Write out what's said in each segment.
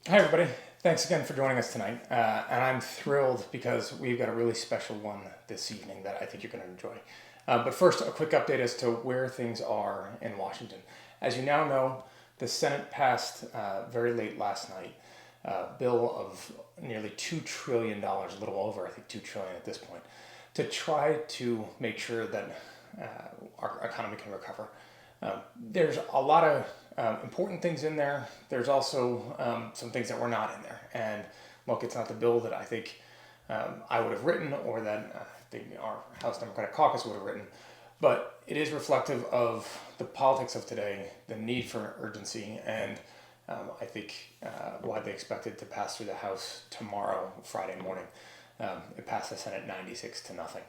Hi, everybody. Thanks again for joining us tonight. And I'm thrilled because we've got a really special one this evening that I think you're going to enjoy. But first, a quick update as to where things are in Washington. As you now know, the Senate passed very late last night a bill of nearly $2 trillion, dollars, a little over, I think, $2 trillion at this point, to try to make sure that our economy can recover. There's a lot of important things in there. There's also some things that were not in there. And look, it's not the bill that I think I would have written or that our House Democratic Caucus would have written, but it is reflective of the politics of today, the need for urgency, and I think widely expected to pass through the House tomorrow, Friday morning. It passed the Senate 96 to nothing.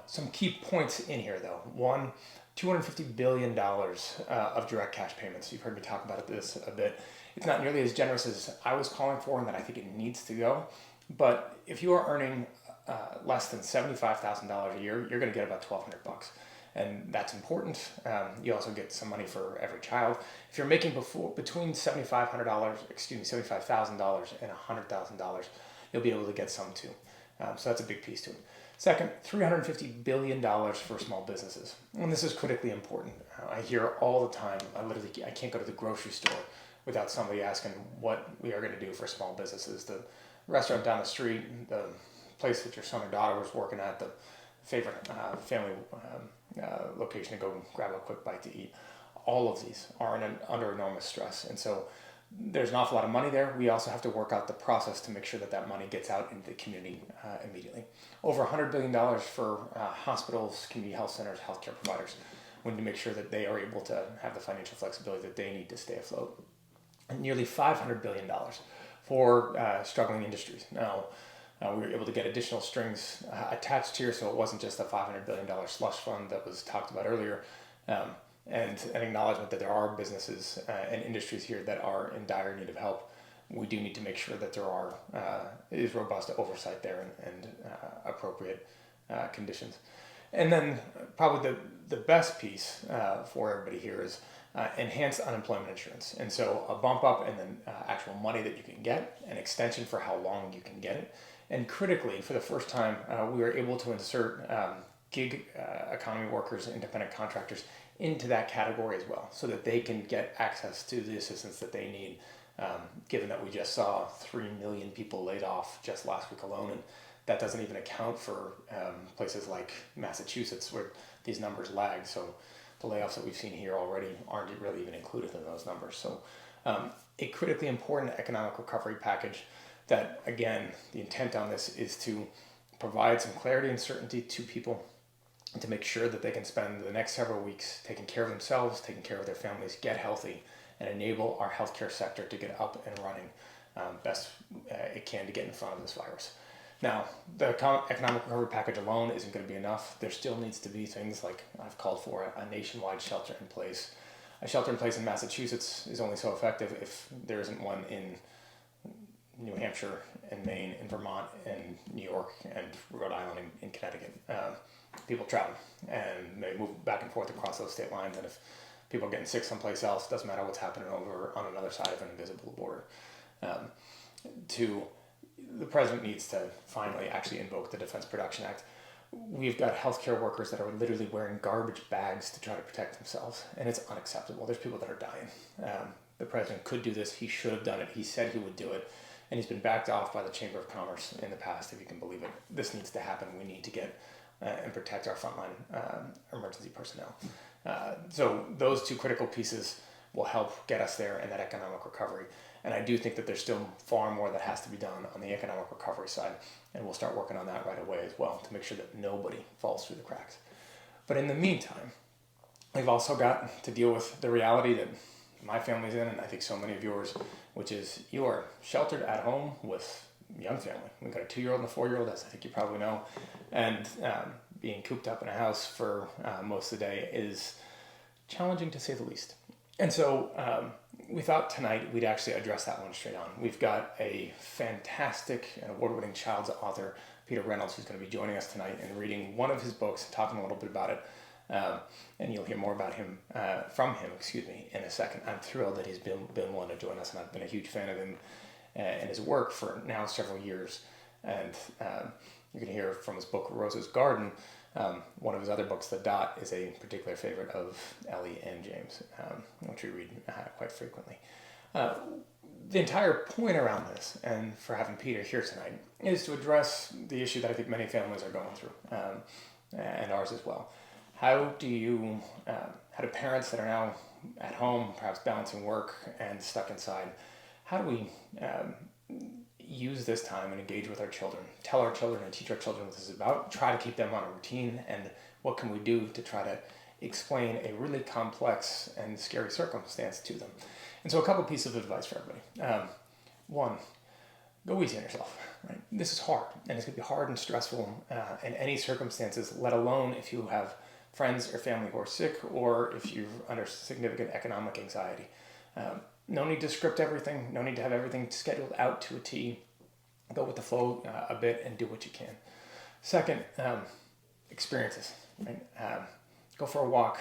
Some key points in here, though. One, $250 billion of direct cash payments. You've heard me talk about this a bit. It's not nearly as generous as I was calling for and that I think it needs to go. But if you are earning less than $75,000 a year, you're going to get about $1,200. And that's important. You also get some money for every child. If you're making between $75,000 and $100,000, you'll be able to get some too. So that's a big piece to it. Second, $350 billion for small businesses. And this is critically important. I hear all the time, I can't go to the grocery store without somebody asking what we are going to do for small businesses. The restaurant down the street, the place that your son or daughter was working at, the favorite family location to go grab a quick bite to eat. All of these are under enormous stress. And so there's an awful lot of money there. We also have to work out the process to make sure that that money gets out into the community immediately. Over $100 billion for hospitals, community health centers, healthcare providers. We need to make sure that they are able to have the financial flexibility that they need to stay afloat. And nearly $500 billion for struggling industries. Now, we were able to get additional strings attached here, so it wasn't just a $500 billion slush fund that was talked about earlier. And an acknowledgement that there are businesses and industries here that are in dire need of help. We do need to make sure that is robust oversight there and appropriate conditions. And then probably the best piece for everybody here is enhanced unemployment insurance. And so a bump up and then actual money that you can get, an extension for how long you can get it. And critically, for the first time, we were able to insert gig economy workers, independent contractors into that category as well, so that they can get access to the assistance that they need, given that we just saw 3 million people laid off just last week alone. And that doesn't even account for places like Massachusetts where these numbers lag. So the layoffs that we've seen here already aren't really even included in those numbers. So a critically important economic recovery package that, again, the intent on this is to provide some clarity and certainty to people and to make sure that they can spend the next several weeks taking care of themselves, taking care of their families, get healthy, and enable our healthcare sector to get up and running best it can to get in front of this virus. Now, the economic recovery package alone isn't going to be enough. There still needs to be things like I've called for a nationwide shelter in place. A shelter in place in Massachusetts is only so effective if there isn't one in New Hampshire and Maine and Vermont and New York and Rhode Island and Connecticut. People travel and they move back and forth across those state lines, and if people are getting sick someplace else, it doesn't matter what's happening over on another side of an invisible border. The president needs to finally actually invoke the Defense Production Act. We've got healthcare workers that are literally wearing garbage bags to try to protect themselves, and it's unacceptable. There's people that are dying. The president could do this. He should have done it. He said he would do it, and he's been backed off by the Chamber of Commerce in the past, if you can believe it. This needs to happen. We need to get and protect our frontline emergency personnel. So those two critical pieces will help get us there in that economic recovery. And I do think that there's still far more that has to be done on the economic recovery side, and we'll start working on that right away as well to make sure that nobody falls through the cracks. But in the meantime, we've also got to deal with the reality that my family's in, and I think so many of yours, which is you are sheltered at home with young family. We've got a 2-year-old and a 4-year-old, as I think you probably know, and being cooped up in a house for most of the day is challenging to say the least. And so we thought tonight we'd actually address that one straight on. We've got a fantastic and award-winning child's author, Peter Reynolds, who's going to be joining us tonight and reading one of his books and talking a little bit about it. And you'll hear more about him from him, in a second. I'm thrilled that he's been willing to join us, and I've been a huge fan of him in his work for now several years. And you can hear from his book, Rose's Garden. One of his other books, The Dot, is a particular favorite of Ellie and James, which we read quite frequently. The entire point around this, and for having Peter here tonight, is to address the issue that I think many families are going through, and ours as well. How do parents that are now at home, perhaps balancing work and stuck inside, how do we use this time and engage with our children, tell our children and teach our children what this is about, try to keep them on a routine, and what can we do to try to explain a really complex and scary circumstance to them. And so a couple pieces of advice for everybody. One, go easy on yourself. Right? This is hard, and it's going to be hard and stressful in any circumstances, let alone if you have friends or family who are sick, or if you're under significant economic anxiety. No need to script everything. No need to have everything scheduled out to a T. Go with the flow a bit and do what you can. Second, experiences. Right? Go for a walk.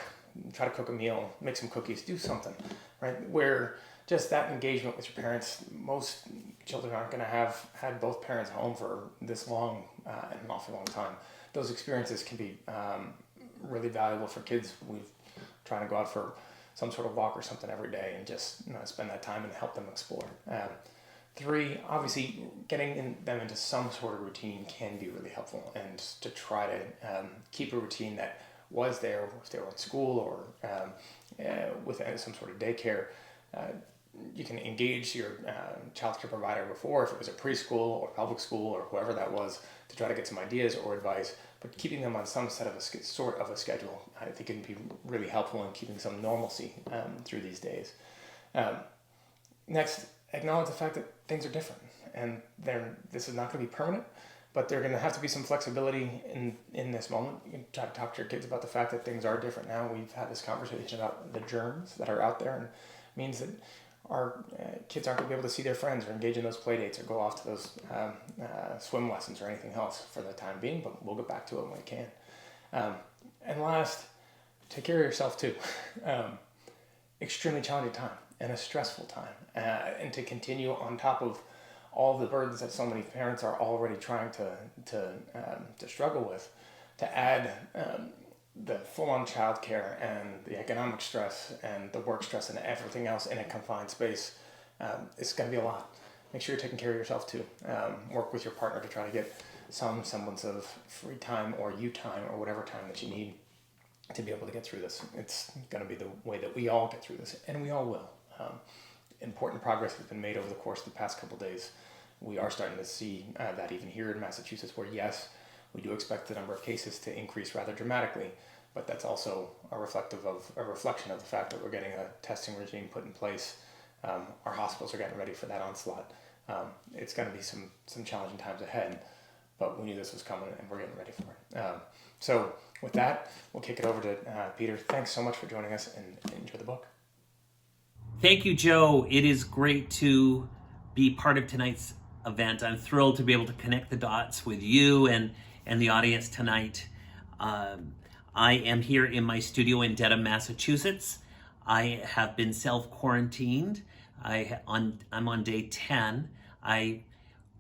Try to cook a meal. Make some cookies. Do something. Right? Where just that engagement with your parents. Most children aren't going to have had both parents home for this long and an awfully long time. Those experiences can be really valuable for kids. We've trying to go out for some sort of walk or something every day and just spend that time and help them explore. Three, obviously getting them into some sort of routine can be really helpful, and to try to keep a routine that was there if they were in school or with some sort of daycare. You can engage your child care provider before, if it was a preschool or public school or whoever that was, to try to get some ideas or advice. But keeping them on some sort of a schedule, I think, can be really helpful in keeping some normalcy through these days. Next, acknowledge the fact that things are different, and this is not going to be permanent, but there's going to have to be some flexibility in this moment. You can try to talk to your kids about the fact that things are different now. We've had this conversation about the germs that are out there, and it means that our kids aren't going to be able to see their friends or engage in those play dates or go off to those swim lessons or anything else for the time being, but we'll get back to it when we can. And last, take care of yourself too. Extremely challenging time and a stressful time, and to continue on top of all the burdens that so many parents are already trying to struggle with, to add the full-on childcare and the economic stress and the work stress and everything else in a confined space, it's going to be a lot. Make sure you're taking care of yourself too. Work with your partner to try to get some semblance of free time or you time or whatever time that you need to be able to get through this. It's going to be the way that we all get through this, and we all will. Important progress has been made over the course of the past couple of days. We are starting to see that even here in Massachusetts, where yes, we do expect the number of cases to increase rather dramatically, but that's also a reflection of the fact that we're getting a testing regime put in place. Our hospitals are getting ready for that onslaught. It's going to be some challenging times ahead, but we knew this was coming and we're getting ready for it. So with that, we'll kick it over to Peter. Thanks so much for joining us, and enjoy the book. Thank you, Joe. It is great to be part of tonight's event. I'm thrilled to be able to connect the dots with you and the audience tonight. I am here in my studio in Dedham, Massachusetts. I have been self-quarantined. I'm on day 10. I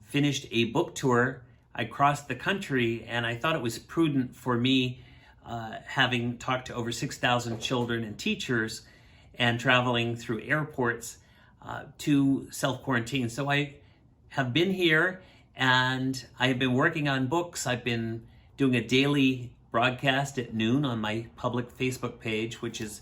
finished a book tour. I crossed the country, and I thought it was prudent for me, having talked to over 6,000 children and teachers and traveling through airports, to self-quarantine. So I have been here, and I have been working on books. I've been doing a daily broadcast at noon on my public Facebook page, which is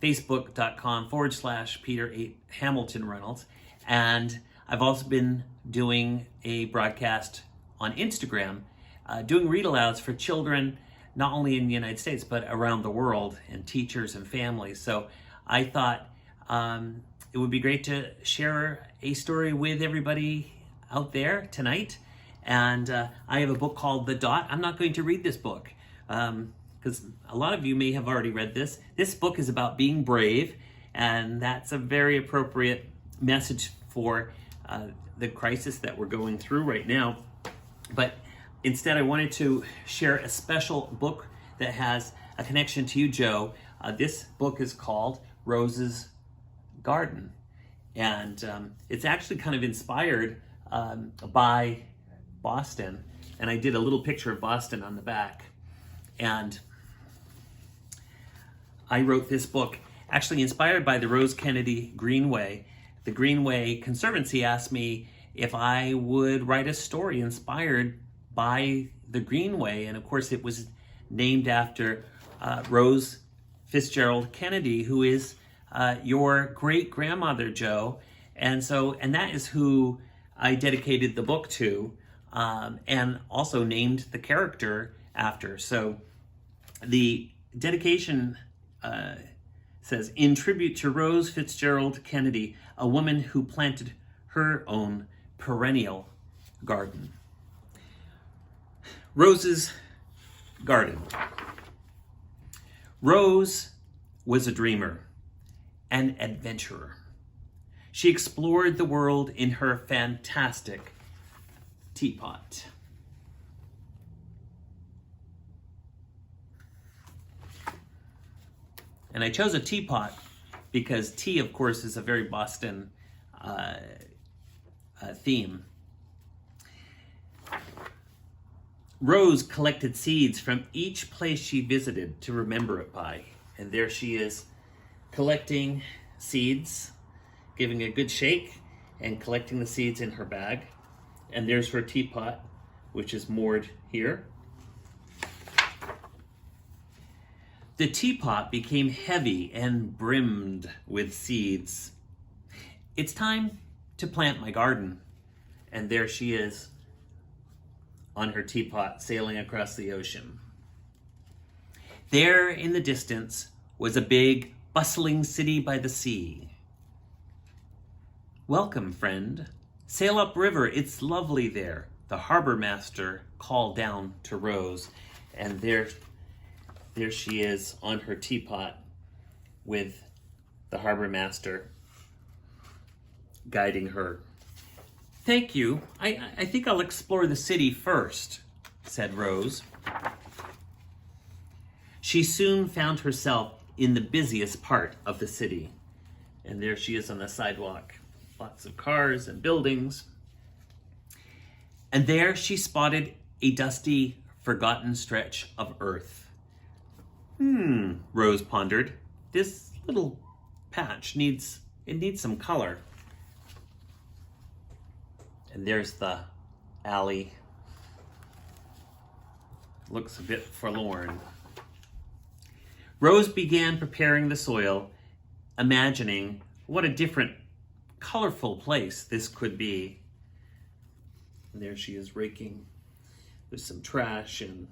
facebook.com/Peter 8 Hamilton Reynolds. And I've also been doing a broadcast on Instagram, doing read-alouds for children, not only in the United States, but around the world, and teachers and families. So I thought it would be great to share a story with everybody out there tonight. And I have a book called The Dot. I'm not going to read this book because a lot of you may have already read this. This book is about being brave, and that's a very appropriate message for the crisis that we're going through right now. But instead, I wanted to share a special book that has a connection to you, Joe. This book is called Rose's Garden. And it's actually kind of inspired by Boston. And I did a little picture of Boston on the back. And I wrote this book actually inspired by the Rose Kennedy Greenway. The Greenway Conservancy asked me if I would write a story inspired by the Greenway. And of course, it was named after Rose Fitzgerald Kennedy, who is your great-grandmother, Joe. And that is who I dedicated the book to, and also named the character after. So the dedication says, in tribute to Rose Fitzgerald Kennedy, a woman who planted her own perennial garden. Rose's garden. Rose was a dreamer, an adventurer. She explored the world in her fantastic teapot. And I chose a teapot because tea, of course, is a very Boston theme. Rose collected seeds from each place she visited to remember it by. And there she is collecting seeds, giving a good shake, and collecting the seeds in her bag. And there's her teapot, which is moored here. The teapot became heavy and brimmed with seeds. It's time to plant my garden. And there she is on her teapot, sailing across the ocean. There in the distance was a big, bustling city by the sea. Welcome, friend. Sail up river, it's lovely there. The harbor master called down to Rose. And there she is on her teapot with the harbor master guiding her. Thank you. I think I'll explore the city first, said Rose. She soon found herself in the busiest part of the city. And there she is on the sidewalk. Lots of cars and buildings. And there she spotted a dusty, forgotten stretch of earth. Rose pondered. This little patch needs some color. And there's the alley. Looks a bit forlorn. Rose began preparing the soil, imagining what a different, colorful place this could be. And there she is raking. There's some trash and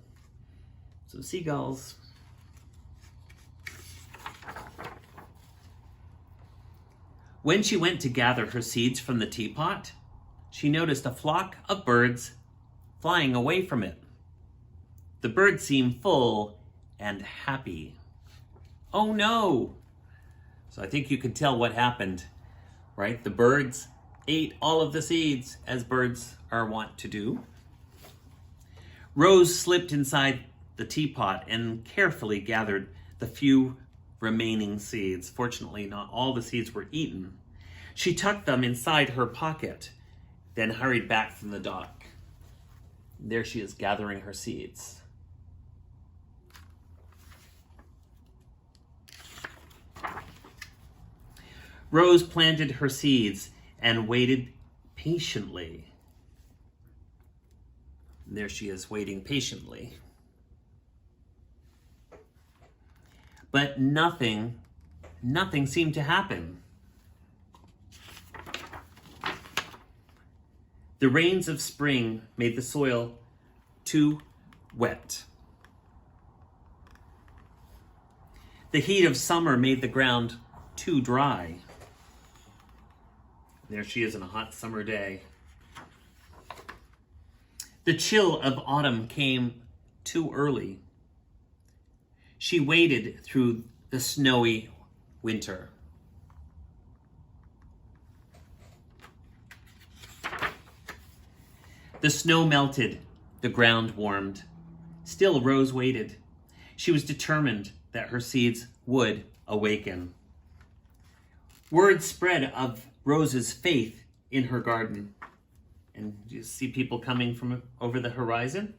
some seagulls. When she went to gather her seeds from the teapot, she noticed a flock of birds flying away from it. The birds seemed full and happy. Oh no! So I think you can tell what happened, right? The birds ate all of the seeds, as birds are wont to do. Rose slipped inside the teapot and carefully gathered the few remaining seeds. Fortunately, not all the seeds were eaten. She tucked them inside her pocket, then hurried back from the dock. There she is gathering her seeds. Rose planted her seeds and waited patiently. There she is waiting patiently. But nothing seemed to happen. The rains of spring made the soil too wet. The heat of summer made the ground too dry. There she is on a hot summer day. The chill of autumn came too early. She waited through the snowy winter. The snow melted, the ground warmed. Still, Rose waited. She was determined that her seeds would awaken. Word spread of Rose's faith in her garden. And you see people coming from over the horizon.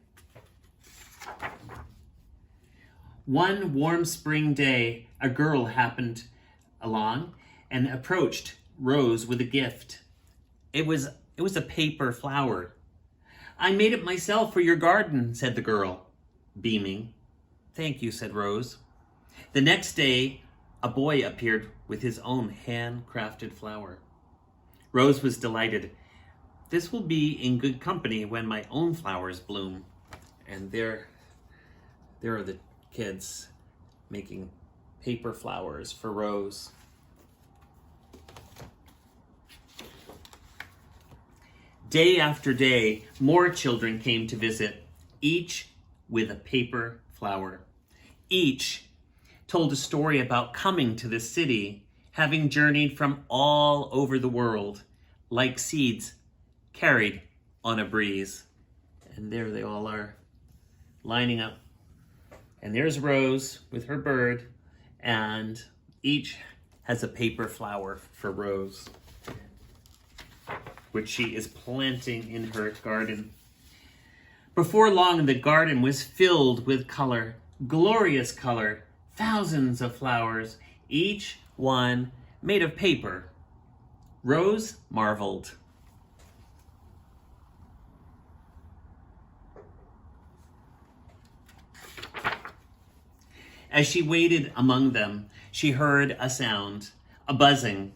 One warm spring day, a girl happened along and approached Rose with a gift. It was a paper flower. "I made it myself for your garden," said the girl, beaming. "Thank you," said Rose. The next day, a boy appeared with his own handcrafted flower. Rose was delighted. "This will be in good company when my own flowers bloom." And there are the kids making paper flowers for Rose. Day after day, more children came to visit, each with a paper flower. Each told a story about coming to the city, having journeyed from all over the world, like seeds carried on a breeze. And there they all are, lining up. And there's Rose with her bird, and each has a paper flower for Rose, which she is planting in her garden. Before long, the garden was filled with color, glorious color, thousands of flowers, each one made of paper. Rose marveled. As she waited among them, she heard a sound, a buzzing,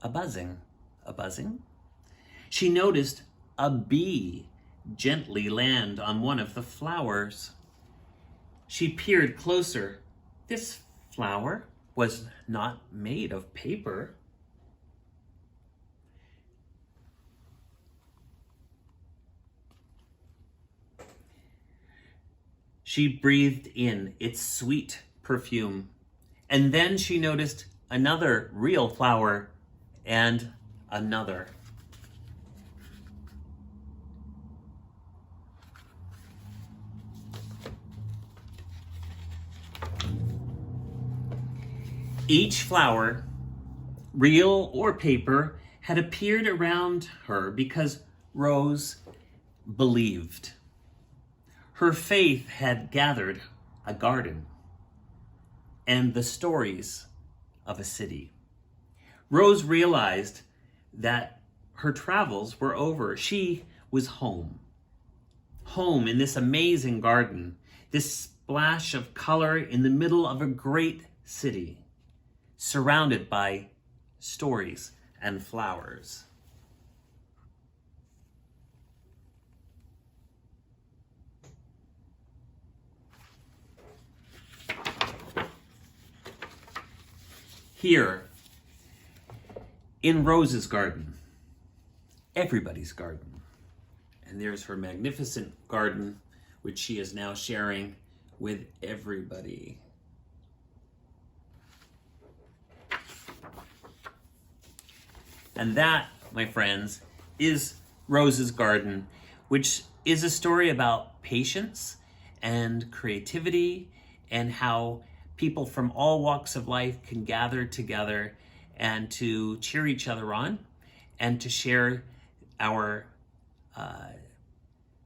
a buzzing, a buzzing. She noticed a bee gently land on one of the flowers. She peered closer. This flower was not made of paper. She breathed in its sweet perfume, and then she noticed another real flower and another. Each flower, real or paper, had appeared around her because Rose believed. Her faith had gathered a garden and the stories of a city. Rose realized that her travels were over. She was home. Home in this amazing garden, this splash of color in the middle of a great city, surrounded by stories and flowers. Here, in Rose's garden, everybody's garden, and there's her magnificent garden, which she is now sharing with everybody. And that, my friends, is Rose's garden, which is a story about patience and creativity and how people from all walks of life can gather together and to cheer each other on and to share our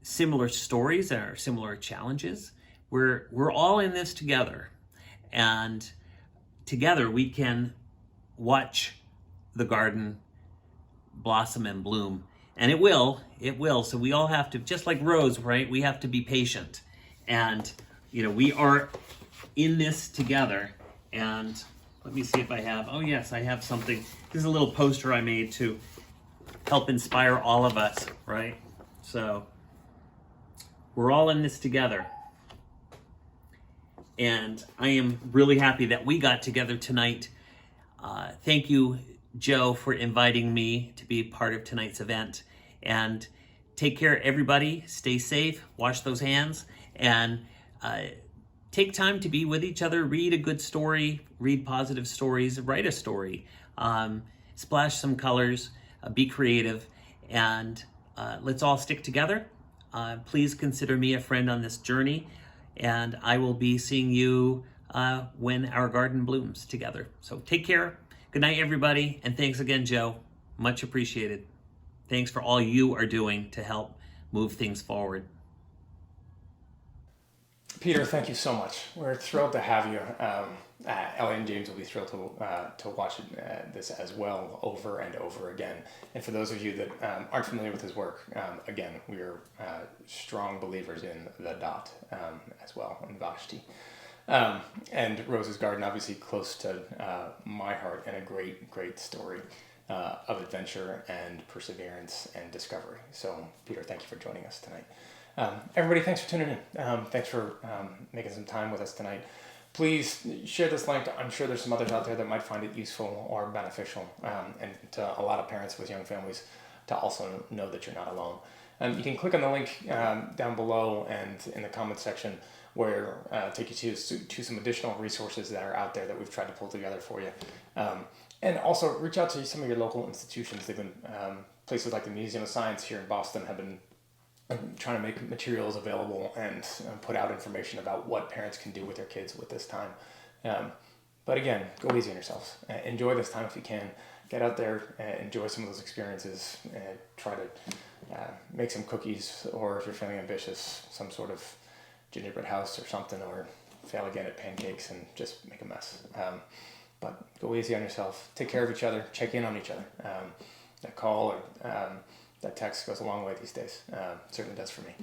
similar stories and our similar challenges. We're all in this together, and together we can watch the garden blossom and bloom. And it will. So we all have to, just like Rose, right? We have to be patient. And, we are in this together. And let me see if I have, oh yes, I have something. This is a little poster I made to help inspire all of us, right? So we're all in this together. And I am really happy that we got together tonight. Thank you, Joe, for inviting me to be part of tonight's event. And take care, everybody. Stay safe, wash those hands, and take time to be with each other. Read a good story, read positive stories, write a story, splash some colors, be creative, and let's all stick together. Please consider me a friend on this journey, and I will be seeing you when our garden blooms together. So take care. Good night, everybody, and thanks again, Joe. Much appreciated. Thanks for all you are doing to help move things forward. Peter, thank you so much. We're thrilled to have you. Ellie and James will be thrilled to watch this as well over and over again. And for those of you that aren't familiar with his work, again, we are strong believers in the Dot as well, and Vashti. And Rose's Garden, obviously close to my heart, and a great, great story of adventure and perseverance and discovery. So, Peter, thank you for joining us tonight. Everybody, thanks for tuning in. Thanks for making some time with us tonight. Please share this link. I'm sure there's some others out there that might find it useful or beneficial, and to a lot of parents with young families to also know that you're not alone. You can click on the link down below and in the comments section where take you to some additional resources that are out there that we've tried to pull together for you. And also reach out to some of your local institutions. They've been places like the Museum of Science here in Boston have been trying to make materials available and put out information about what parents can do with their kids with this time. But again, go easy on yourselves. Enjoy this time if you can. Get out there, enjoy some of those experiences, try to make some cookies, or if you're feeling ambitious, some sort of gingerbread house or something, or fail again at pancakes and just make a mess. But go easy on yourself. Take care of each other. Check in on each other. That call or that text goes a long way these days. Certainly does for me.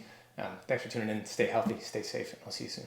Thanks for tuning in. Stay healthy. Stay safe. And I'll see you soon.